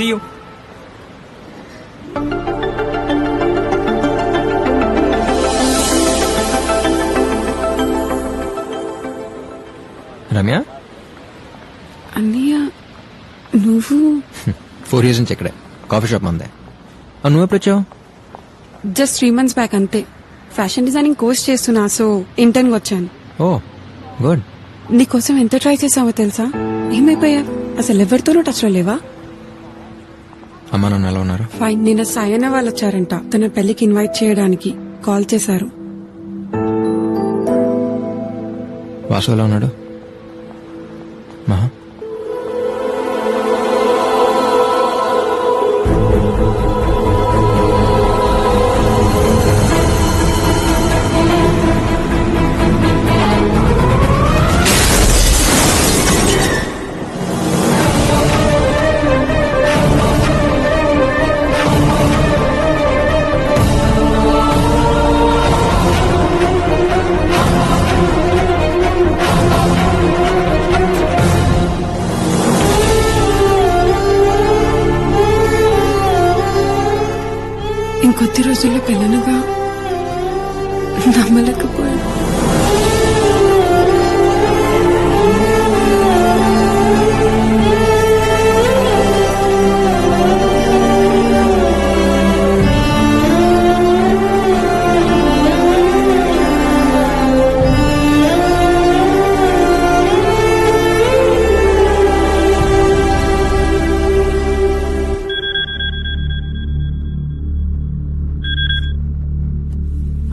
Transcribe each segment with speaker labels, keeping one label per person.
Speaker 1: See you. Ramya,
Speaker 2: అన్నయ్య నువ్వు
Speaker 1: 4 years నుంచి ఇక్కడే కాఫీ షాప్ మందే. నువ్వు ఎప్పుడు వచ్చావు?
Speaker 2: జస్ట్ 3 months బ్యాక్ అంతే. ఫ్యాషన్ డిజైనింగ్ కోర్స్ చేస్తున్నా, సో ఇంటర్న్ వచ్చాను.
Speaker 1: ఓ గుడ్.
Speaker 2: నీకోసం ఎంత ట్రై చేసావో తెలుసా? ఏమైపోయా? అసలు ఎవరితోనూ టచ్ లో లేవా?
Speaker 1: అమ్మా నాన్న ఎలా ఉన్నారు?
Speaker 2: ఫైన్. నిన్న సాయన్న వాళ్ళు వచ్చారంట, తన పెళ్లికి ఇన్వైట్ చేయడానికి కాల్ చేశారు.
Speaker 1: వాసు ఎలా ఉన్నాడు? మహా
Speaker 2: ఇంకొద్ది రోజుల్లో పెళ్ళనుగా నమ్మలేకపోయాను.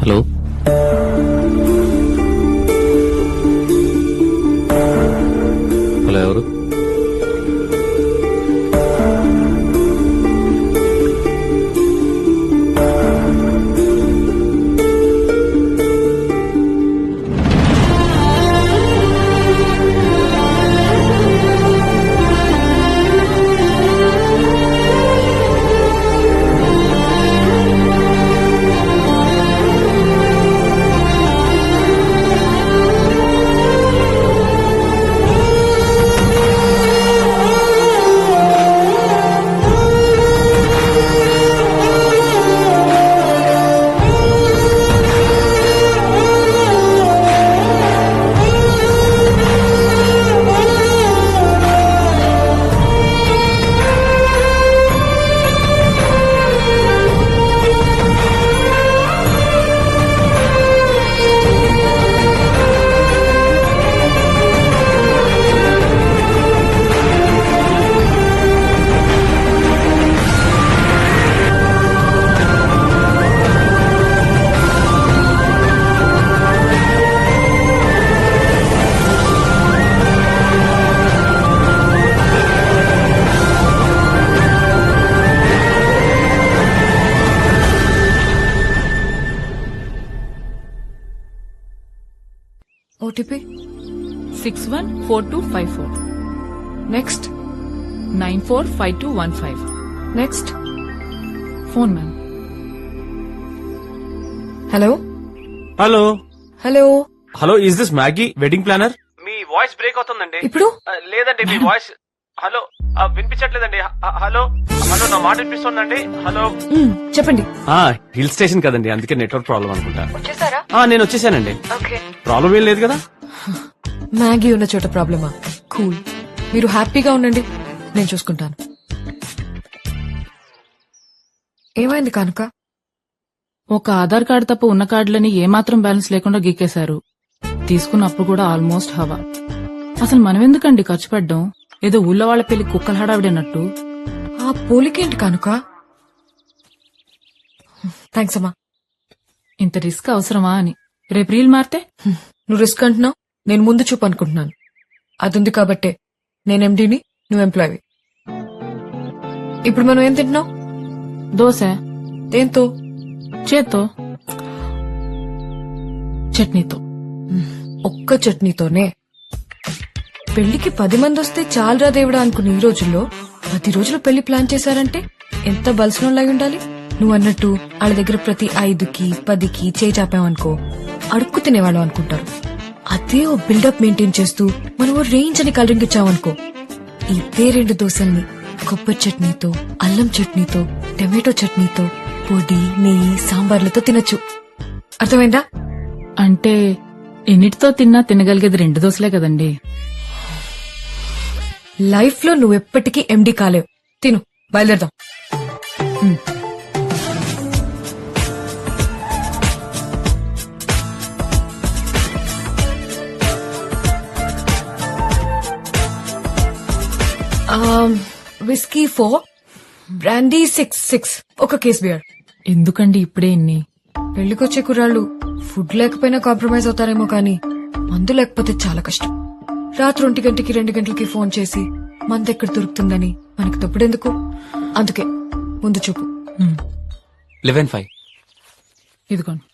Speaker 1: హలో, హలో ఎవరు?
Speaker 3: OTP
Speaker 4: 614254.
Speaker 3: next
Speaker 4: 945215.
Speaker 3: next
Speaker 4: Phone ma'am.
Speaker 3: hello
Speaker 5: hello
Speaker 3: hello
Speaker 5: hello, is this Maggi wedding planner? Me voice break అవుతుందండి.
Speaker 3: ఇప్పుడు
Speaker 5: లేదండి, మీ వాయిస్ హలో వినిపించట్లేదండి. హలో హలో, నా మాట వినిపిస్తుందండి. హలో
Speaker 3: చెప్పండి.
Speaker 5: హిల్ స్టేషన్ కదండి, అందుకే నెట్వర్క్ ప్రాబ్లం అనుకుంటా.
Speaker 3: వచ్చేసారా?
Speaker 5: నేను వచ్చేసానండి.
Speaker 3: ఓకే,
Speaker 5: ప్రాబ్లం ఏం లేదు కదా?
Speaker 3: మ్యాగీ ఉన్న చోట ప్రాబ్లమా? కూల్, మీరు హ్యాపీగా ఉండండి, నేను చూసుకుంటాను. ఏమైంది కనుక?
Speaker 4: ఒక ఆధార్ కార్డు తప్ప ఉన్న కార్డులని ఏమాత్రం బ్యాలెన్స్ లేకుండా గీకేశారు. తీసుకున్నప్పుడు కూడా ఆల్మోస్ట్ హవా. అసలు మనమెందుకండి ఖర్చు పెట్టడం? ఏదో ఊళ్ళో వాళ్ళ పెళ్లి కుక్కల హడావిడన్నట్టు.
Speaker 3: ఆ పోలికేంటి కనుక? థ్యాంక్స్ అమ్మా.
Speaker 4: ఇంత రిస్క్ అవసరమా అని. రేపు రీల్ మారితే?
Speaker 3: నువ్వు రిస్క్ అంటున్నావు, నేను ముందు చూపు అనుకుంటున్నాను. అది ఉంది కాబట్టే నేను ఎండీని, నువ్వు ఎంప్లాయీ. ఇప్పుడు మనం ఏం తింటున్నావు?
Speaker 4: దోశ.
Speaker 3: దేంతో?
Speaker 4: చేత్తో. చట్నీతో.
Speaker 3: ఒక్క చట్నీతోనే? పెళ్లికి 10 మంది వస్తే చాలరా దేవుడా అనుకుని ఈ రోజుల్లో 10 రోజులు పెళ్లి ప్లాన్ చేశారంటే ఎంత బలసినోళ్ళై ఉండాలి. నువ్వు అన్నట్టు వాళ్ళ దగ్గర ప్రతి 5కి 10కి చేయి చాపామనుకో అడుక్కు తినేవాళ్ళం అనుకుంటారు. అదే ఓ బిల్డప్ మెయింటైన్ చేస్తూ మనం ఓ రేంజ్ అని కలరింగ్ ఇచ్చామనుకో ఇదే 2 దోశల్ని కొబ్బరి చట్నీతో, అల్లం చట్నీతో, టమాటో చట్నీతో, పొడి, నెయ్యి, సాంబార్లతో తినొచ్చు. అర్థమైందా?
Speaker 4: అంటే ఎన్నిటితో తిన్నా తినగలిగేది 2 దోశలే కదండి.
Speaker 3: లైఫ్ లో నువ్వెప్పటికీ ఎండి కాలేవు. తిను, బయలుదేరదాం. విస్కీ 4, బ్రాండీ 6, ఒక కేస్ బియర్.
Speaker 4: ఎందుకండి ఇప్పుడే ఇన్ని?
Speaker 3: పెళ్లికొచ్చే కుర్రాళ్ళు ఫుడ్ లేకపోయినా కాంప్రమైజ్ అవుతారేమో కానీ మందు లేకపోతే చాలా కష్టం. రాత్రి 1 గంటకి 2 గంటలకి ఫోన్ చేసి మందు ఎక్కడ దొరుకుతుందని మనకి తప్పుడెందుకు? అందుకే ముందు చూపు.
Speaker 1: 11-5.
Speaker 4: ఇదిగోండి.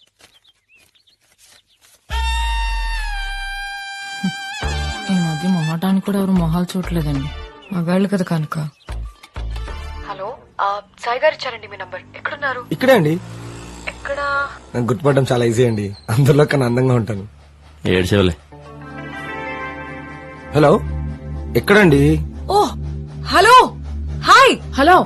Speaker 4: ఈ మధ్య మొహటానికి కూడా ఎవరు మొహాలు చూడలేదండి.
Speaker 3: మగాళ్ళు కదా కనుక. హలో, సాయి గారు ఇచ్చారండి మీ నంబర్. ఎక్కడున్నారు?
Speaker 6: ఇక్కడే అండి.
Speaker 3: ఎక్కడా?
Speaker 6: నాకు గుర్తుపడడం చాలా ఈజీ అండి. అందులో కన్నా అందంగా ఉంటాను.
Speaker 5: ఏడ్చేవలే.
Speaker 6: హలో, ఎక్కడండి?
Speaker 3: ఓ హలో, హాయ్.
Speaker 4: హలో,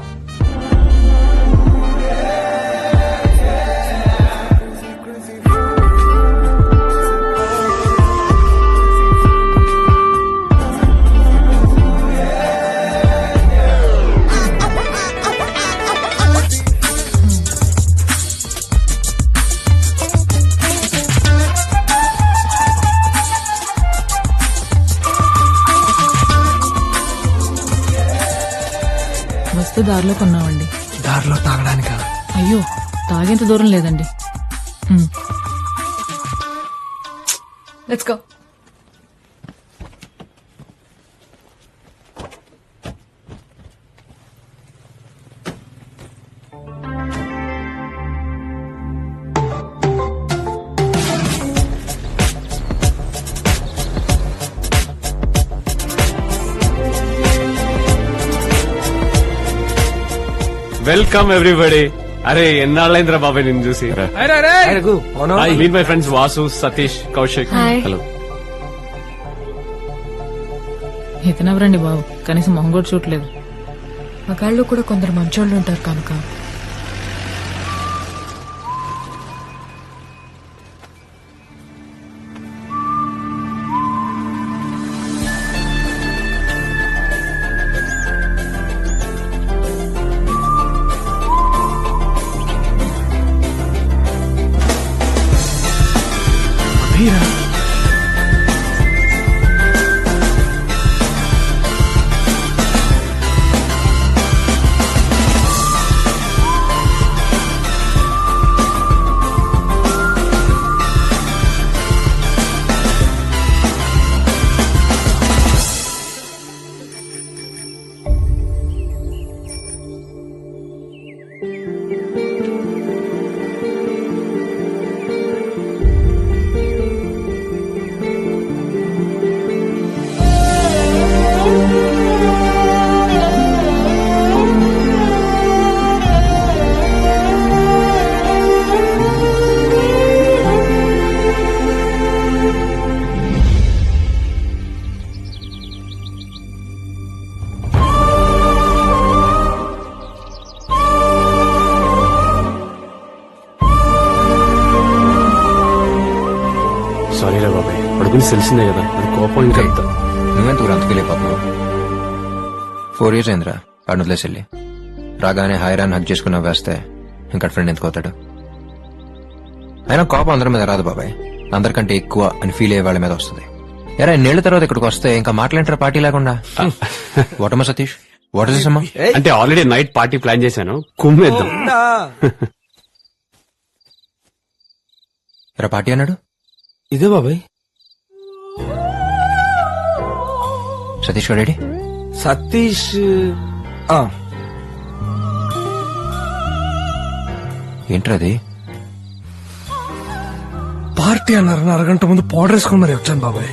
Speaker 4: వస్తే దారిలో కొన్నామండి.
Speaker 6: దారిలో తాగడానికా?
Speaker 4: అయ్యో, తాగేంత దూరం లేదండి.
Speaker 3: Let's go.
Speaker 5: Welcome everybody. అరే ఎన్నాళ్ళైందిరా బాబాయ్ నిన్ను చూసి. Meet my friends Vasu, Satish, Kaushik.
Speaker 3: Hi.
Speaker 5: Hello.
Speaker 4: ఇతనెవరండి బాబు, కనీసం మొహం కూడా చూడలేదు.
Speaker 3: మగాళ్ళు కూడా కొందరు మంచోళ్ళు ఉంటారు కనుక.
Speaker 5: సారీరా బాబాయ్, వాడి గురించి తెలిసిందే కదా, అది కోపం ఇంకా.
Speaker 1: నువ్వెందుకు అంతకెళ్ళిపోతున్నావు? 4 years అయిందిరా వాడిని వదిలేసి. రాగానే హైరాన్ హక్ చేసుకున్నా వేస్తే ఇంకా ఫ్రెండ్ ఎందుకు అవుతాడు? అయినా కోపం అందరి మీద రాదు బాబాయ్, అందరికంటే ఎక్కువ అని ఫీల్ అయ్యే వాళ్ళ మీద వస్తుంది. ఎరా ఇన్నేళ్ల తర్వాత ఇక్కడికి వస్తే ఇంకా మాట్లాంటారా పార్టీ లేకుండా? వాటమ్మా సతీష్, వాట్ ఇస్ అమ్మా?
Speaker 5: అంటే ఆల్రెడీ నైట్ పార్టీ ప్లాన్ చేశాను, కుమ్మేద్దాం.
Speaker 1: ఎరా పార్టీ అన్నాడు?
Speaker 6: ఇదే బాబాయ్.
Speaker 1: సతీష్ గారు రెడీ?
Speaker 6: సతీష్
Speaker 1: ఏంట్రది?
Speaker 6: పార్టీ అన్నారని అరగంట ముందు పౌడర్ వేసుకుని మరి వచ్చాను బాబాయ్.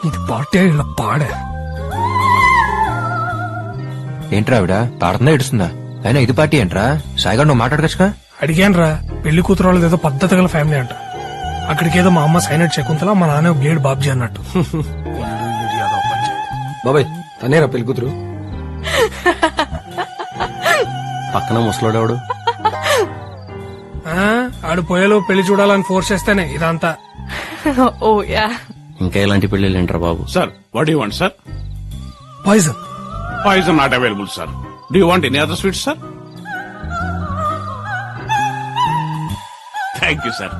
Speaker 6: ఇది పార్టీ ఇలా పాడే.
Speaker 1: ఏంట్రా ఆవిడ పాడుతుందా ఏడుస్తుందా? అయినా ఇది పార్టీ ఏంట్రా? సాయిగా నువ్వు మాట్లాడగచ్చుగా.
Speaker 7: అడిగాను రా, పెళ్లి కూతురు వాళ్ళది ఏదో పద్ధతి గల ఫ్యామిలీ అంట. అక్కడికి ఏదో మా అమ్మ సైనట్ శకుంతల, మా నాన్న బ్లేడ్ బాబ్జీ అన్నట్టు.
Speaker 6: బాబాయ్ తనేరా పెళ్లి కూతురు?
Speaker 5: పక్కన ముసలోడేవాడు
Speaker 7: ఆ, ఆడు పోయేలో పెళ్లి చూడాలని ఫోర్స్ చేస్తేనే ఇదంతా.
Speaker 3: ఓ యా
Speaker 5: ఇంకా ఇలాంటి పెళ్లి ఏంటారు బాబు?
Speaker 8: Sir, what do you want, sir?
Speaker 7: Poison.
Speaker 8: Poison not available, sir. Do you want any other sweets, sir? Thank you, sir.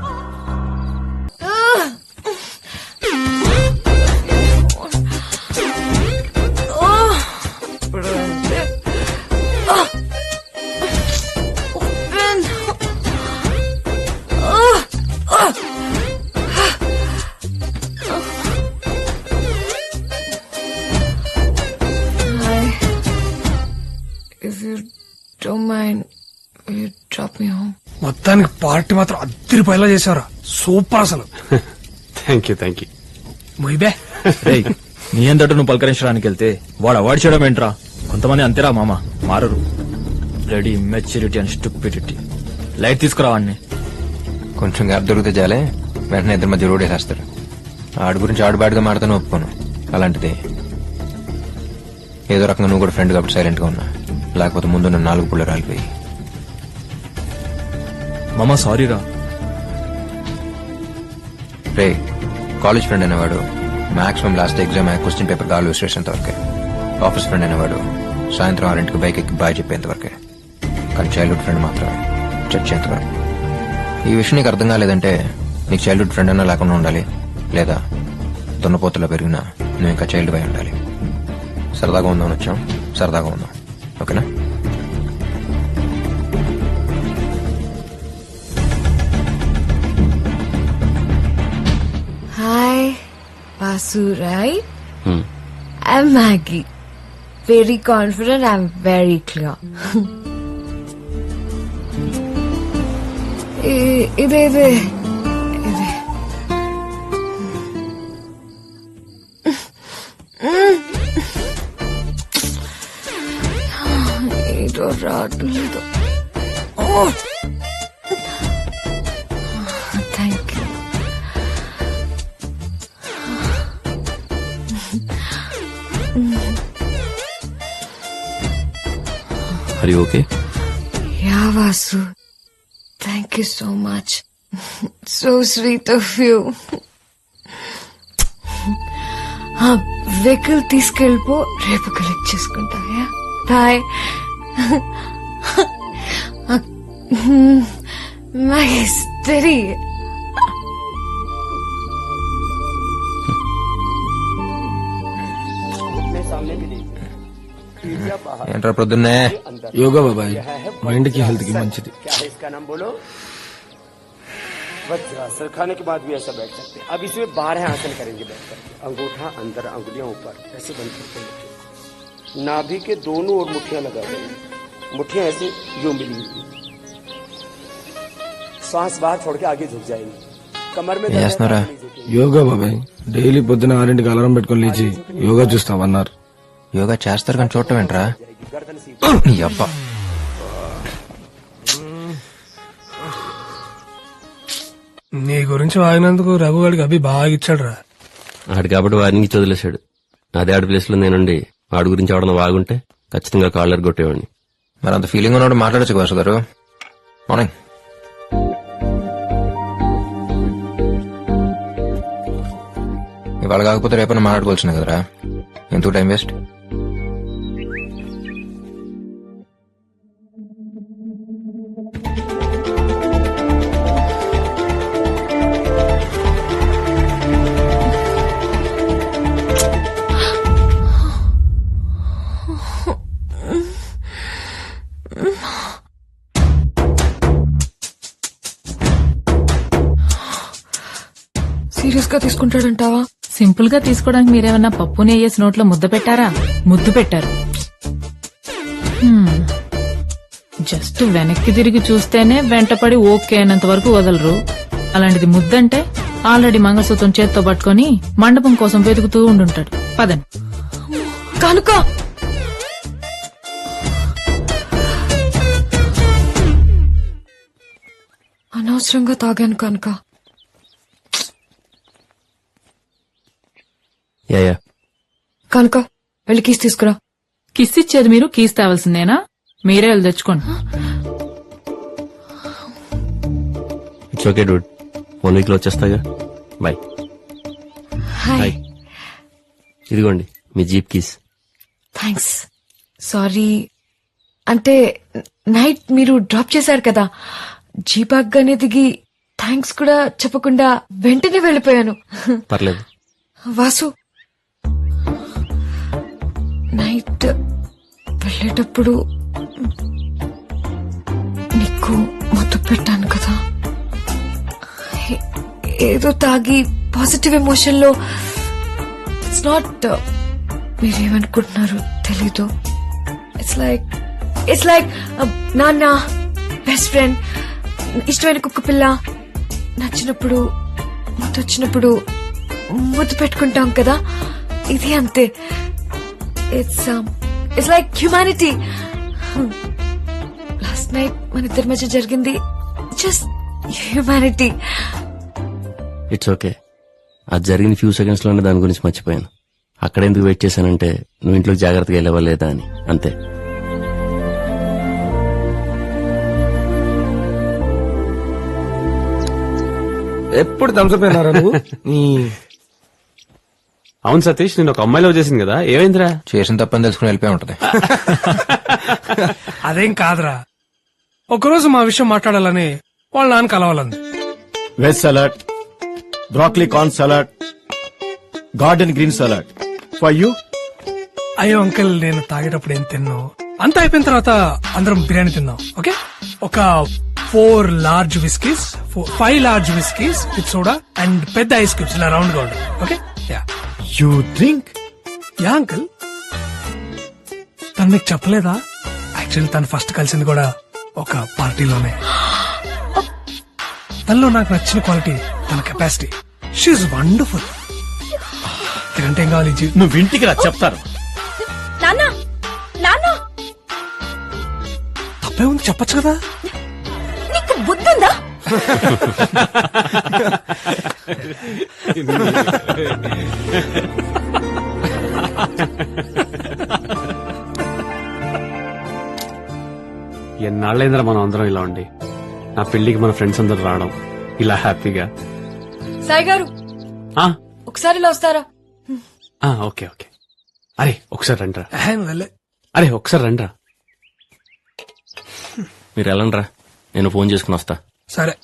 Speaker 3: If you don't mind, will you drop me home?
Speaker 7: మొత్తానికి party మాత్రం అద్దరిపోయేలా చేశారా. Super అసలు.
Speaker 5: Thank you.
Speaker 7: మొయ్యబే.
Speaker 9: రేయ్, నీ అంతటా నువ్వు పలకరించడానికి వెళ్తే వాడు అవాయిడ్ చేయడం ఏంట్రా? కొంతమంది అంతేరా మామ, మారరు. Ready maturity and stupidity. Light తీసుకురావాడిని.
Speaker 1: కొంచెం గ్యాప్ దొరికితే చాలే వెంటనే ఇద్దరి మధ్య రోడ్ వేసేస్తారు. ఆడి గురించి ఆడుబాటుగా మాడతాను ఒప్పుకోను. అలాంటిది ఏదో రకంగా నువ్వు కూడా ఫ్రెండ్ కాబట్టి సైలెంట్ గా ఉన్నా. లేకపోతే ముందు నన్ను 4 పుల్ల రాలిపోయి.
Speaker 9: మామ సారీరా.
Speaker 1: రే, కాలేజ్ ఫ్రెండ్ అనేవాడు maximum last exam question paper గాలు విసిరేసేంత వరకే. ఆఫీస్ ఫ్రెండ్ అనేవాడు సాయంత్రం 6 బైక్ ఎక్కి బాయ్ చెప్పేంత వరకే. కానీ చైల్డ్హుడ్ ఫ్రెండ్ మాత్రమే చచ్చేంత వరకు. ఈ విషయం నీకు అర్థం కాలేదంటే నీకు చైల్డ్హుడ్ ఫ్రెండ్ అన్నా లేకుండా ఉండాలి, లేదా దున్నపోతులో పెరిగినా నువ్వు ఇంకా చైల్డ్ బై ఉండాలి. సరదాగా ఉందామని వచ్చాం, సరదాగా ఉందాం. ఓకేనా?
Speaker 3: Hi, Vasu, right? I'm Maggie. Very confident, I'm very clear. ఇది ఏదో రావట్లేదు. Thank you.
Speaker 5: Are you okay?
Speaker 3: Yeah, Vasu. Thank you so much. So sweet of you. Vehicle తీసుకెళ్ళిపో, రేపు కలెక్ట్ చేసుకుంటా. బాయ్. My history.
Speaker 1: ఏంట్రా ప్రొద్దున్నే?
Speaker 6: యోగా బాబాయ్ మైండ్ కి హెల్త్ కి మంచిది.
Speaker 10: वज्रासन खाने के बाद भी ऐसा बैठ सकते हैं. अब इसमें 12 आसन करेंगे बैठ करके. अंगूठा अंदर, अंगुलियां ऊपर, ऐसे बंद करके रखें. नाभि के दोनों ओर मुट्ठियां लगा देंगे. मुट्ठियां ऐसे यूं मिली हुई. श्वास बाहर छोड़ के आगे झुक जाएंगे. कमर में
Speaker 1: ఏం చేస్తున్నారా?
Speaker 6: యోగా బాబాయ్ డైలీ పొద్దున 6 అలారం పెట్టుకొని లేచి యోగా చూస్తామన్నారు.
Speaker 1: యోగా చేస్తారు కానీ చూడటం ఏంట్రా?
Speaker 10: गर्दन सीधी.
Speaker 1: నీ అబ్బా.
Speaker 7: నీ గురించి వాగినందుకు రఘుగాడికి అభి బాగా ఇచ్చాడు రా.
Speaker 5: ఆడు కాబట్టి వారిని వదిలేశాడు. అదే ఆడి ప్లేస్ లో నేనుండి వాడి గురించి ఎవడన్నా వాగుంటే ఖచ్చితంగా కాలర్ కొట్టేవాడిని.
Speaker 1: మరి అంత ఫీలింగ్ ఉన్నవాడు మాట్లాడచ్చు కదా గారు. మార్నింగ్. ఇవాళ కాకపోతే రేపన్నా మాట్లాడుకోవాల్సింది కదరా. ఎందుకు టైం వేస్ట్?
Speaker 3: సీరియస్ గా తీసుకుంటాడంటావా?
Speaker 4: సింపుల్ గా తీసుకోవడానికి మీరేమన్నా పప్పుని అయ్యేసి నోట్లో ముద్ద పెట్టారా? ముద్దు పెట్టారు. జస్ట్ వెనక్కి తిరిగి చూస్తేనే వెంటపడి ఓకే అయినంత వరకు వదలరు. అలాంటిది ముద్దంటే ఆల్రెడీ మంగళసూత్రం చేత్తో పట్టుకొని మండపం కోసం వెతుకుతూ ఉండుంటాడు. పదండి.
Speaker 3: కనుక అనవసరంగా తాగాను కనుక.
Speaker 5: యా
Speaker 3: కనుక వెళ్ళి కీస్ తీసుకురా.
Speaker 4: కిస్ ఇచ్చేది మీరు, కీస్ తేవాల్సిందేనా? మీరే వెళ్ళి తెచ్చుకోండి.
Speaker 5: ఇట్స్ ఓకే డూడ్, 1 వీక్ లో వచ్చేస్తాగా. బాయ్.
Speaker 3: హాయ్.
Speaker 5: ఇదిగోండి మీ జీప్ కీస్.
Speaker 3: థ్యాంక్స్. సారీ, అంటే నైట్ మీరు డ్రాప్ చేశారు కదా, జీప్ ఆగ్గానే దిగి థ్యాంక్స్ కూడా చెప్పకుండా వెంటనే వెళ్ళిపోయాను.
Speaker 5: పర్లేదు.
Speaker 3: వాసు, నైట్ వెళ్ళేటప్పుడు నీకు మత్తు పెట్టాను కదా, ఏదో తాగి పాజిటివ్ ఎమోషన్ లో. ఇట్స్ నాట్, మీరేమనుకుంటున్నారు తెలీదు. ఇట్స్ లైక్ నాన్న, బెస్ట్ ఫ్రెండ్, ఇష్టమైన కుక్క పిల్ల, నచ్చినప్పుడు ముద్దొచ్చినప్పుడు ముద్దు పెట్టుకుంటాం కదా, ఇది అంతే. It's like humanity. Last night మన ఇద్దరి మధ్య జరిగింది జస్ట్ హ్యూమానిటీ.
Speaker 5: It's okay. అది జరిగిన ఫ్యూ సెకండ్స్ లోనే దాని గురించి మర్చిపోయాను. అక్కడ ఎందుకు వెయిట్ చేశానంటే నువ్వు ఇంట్లోకి జాగ్రత్తగా వెళ్ళవా లేదా అని, అంతే.
Speaker 6: ఎప్పుడు తంసపోయినారా నువ్వు?
Speaker 5: అవును సతీష్, నేను ఒక అమ్మాయిలో చేసింది కదా, ఏమైందిరా?
Speaker 1: చేసిన తప్పని తెలుసుకుని వెళ్ళిపోయి ఉంటది.
Speaker 7: అదేం కాదురా, ఒకరోజు మా విషయం మాట్లాడాలని వాళ్ళ నాన్న కలవాలంది.
Speaker 9: Veg salad, broccoli corn salad, garden green salad for you.
Speaker 7: అయ్యో అంకుల్, నేను తాగేటప్పుడు ఏం తిన్నావు, అంతా అయిపోయిన తర్వాత అందరం బిర్యానీ తిన్నాం. ఓకే, ఒక 4 large whiskeys, 5 large whiskeys with soda and పెద్ద ఐస్ క్యూబ్స్ ఇలా రౌండ్ గా ఉంటాయి. Okay, yeah.
Speaker 9: You drink?
Speaker 7: Yeah uncle, తను మీకు చెప్పలేదా? యాక్చువల్లీ తను ఫస్ట్ కలిసింది కూడా ఒక పార్టీలోనే. తనలో నాకు నచ్చిన క్వాలిటీ తన కెపాసిటీ. She wonderful. తినంటే ఏం కావాలి?
Speaker 9: నువ్వు ఇంటికి రా, చెప్తాను.
Speaker 7: తప్పే ఉంది, చెప్పచ్చు కదా.
Speaker 3: నీకు బుద్ధుందా?
Speaker 5: ఎన్నాళ్ళైందిరా మనం అందరం ఇలా ఉండి. నా పెళ్లికి మన ఫ్రెండ్స్ అందరు రావడం ఇలా హ్యాపీగా.
Speaker 3: సాయి గారు, ఒకసారి ఇలా వస్తారా?
Speaker 5: Okay okay. అరే ఒకసారి రండిరా.
Speaker 7: వెళ్ళే.
Speaker 5: అరే ఒకసారి రండిరా.
Speaker 9: మీరు వెళ్ళండిరా, నేను ఫోన్ చేసుకుని వస్తా.
Speaker 7: సరే.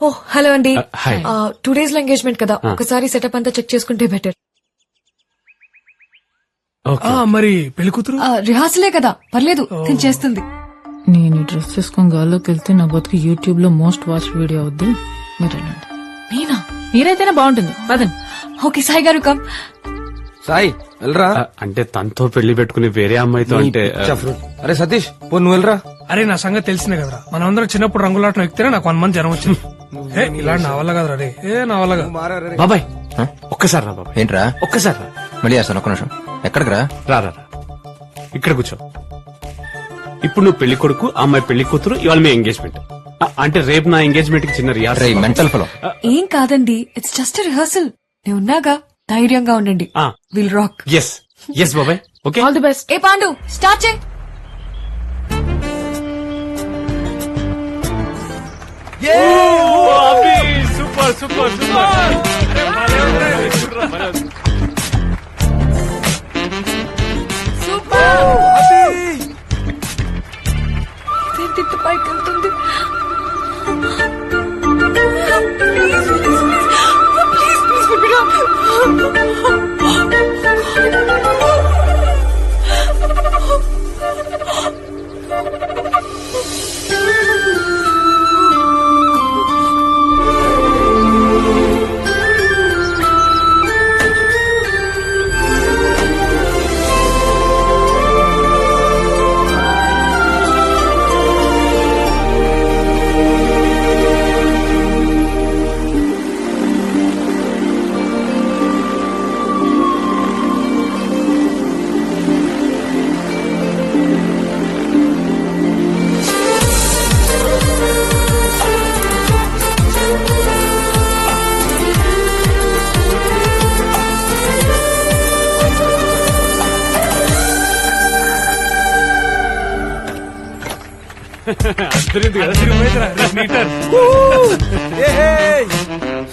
Speaker 3: ఓ హలో అండి.
Speaker 5: హాయ్.
Speaker 3: 2 days లో ఎంగేజ్మెంట్ కదా, ఒకసారి సెటప్ అంతా చెక్ చేసుకుంటే బెటర్.
Speaker 7: మరి పెళ్లి కూతురు
Speaker 3: రిహార్సలే కదా, పర్లేదు, నేను చేస్తుంది.
Speaker 4: నేను ఈ డ్రెస్ చేసుకుని గాల్లోకి వెళ్తే నా బతుకు యూట్యూబ్ లో మోస్ట్ వాచ్ వీడియో అవుద్ది. మీరు వెళ్ళండి.
Speaker 3: నేనా?
Speaker 4: మీరైతేనే బాగుంటుంది. పదండి.
Speaker 3: ఓకే సాయి గారు, కమ్.
Speaker 6: సాయి వెళ్ళరా.
Speaker 5: అంటే తనతో పెళ్లి పెట్టుకుని వేరే అమ్మాయితో అంటే
Speaker 6: అరే సతీష్, పో నువ్వు వెళ్ళరా.
Speaker 7: అరే నా సంగతి తెలిసిందే కదరా, మనం అందరం చిన్నప్పుడు రంగులాటం ఎక్కితేనే నాకు 1 month జ్వరం వచ్చింది. ఇలా నా వల్ల కదరా రే, నా వల్ల కాదు.
Speaker 5: బాబాయ్ ఒక్కసారి రా బాబాయ్.
Speaker 1: ఏంట్రా?
Speaker 5: ఒక్కసారి రా.
Speaker 1: మళ్ళీ చేస్తాను, ఒక్క నిమిషం. ఎక్కడికి రా?
Speaker 5: రా రా రా. ఇక్కడ కూర్చో. ఇప్పుడు నువ్వు పెళ్లి కొడుకు, ఆ అమ్మాయి పెళ్లి కూతురు, ఇవాళ మీ ఎంగేజ్మెంట్. అంటే రేపు నా ఎంగేజ్మెంట్ కి చిన్న రిహార్సల్.
Speaker 1: మెంటల్ ఫలో.
Speaker 3: ఏం కాదండి, ఇట్స్ జస్ట్ రిహార్సల్. నేను ఉన్నాగా, ధైర్యంగా ఉండండి. Will rock.
Speaker 5: ఎస్ ఎస్ బాబాయ్. Okay,
Speaker 4: all the best.
Speaker 3: ఏ పాండు, స్టార్ట్ చేయి.
Speaker 5: Super super super.
Speaker 3: ఇదేంటి పైకి వెళ్తుంది?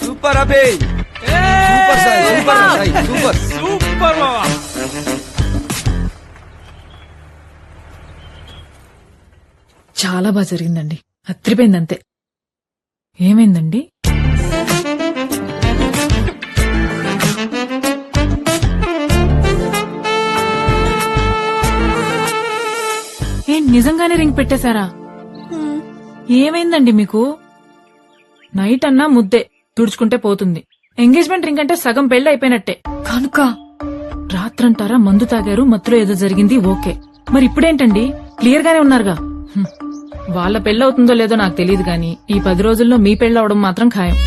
Speaker 11: సూపర్ అబే super Sai super Sai super
Speaker 7: super బాబా.
Speaker 4: చాలా బాగా జరిగిందండి. అత్రిపోయింది అంతే. ఏమైందండి? నిజంగానే రింగ్ పెట్టేశారా? ఏమైందండి మీకు? నైట్ అన్నా ముద్దే తుడుచుకుంటే పోతుంది. ఎంగేజ్మెంట్ రింగ్ అంటే సగం పెళ్లి అయిపోయినట్టే.
Speaker 3: కనుక
Speaker 4: రాత్రంటారా మందు తాగారు, మత్తులో ఏదో జరిగింది, ఓకే. మరి ఇప్పుడేంటండి? క్లియర్ గానే ఉన్నారుగా. వాళ్ళ పెళ్ళవుతుందో లేదో నాకు తెలియదు గాని ఈ 10 రోజుల్లో మీ పెళ్ళవడం మాత్రం ఖాయం.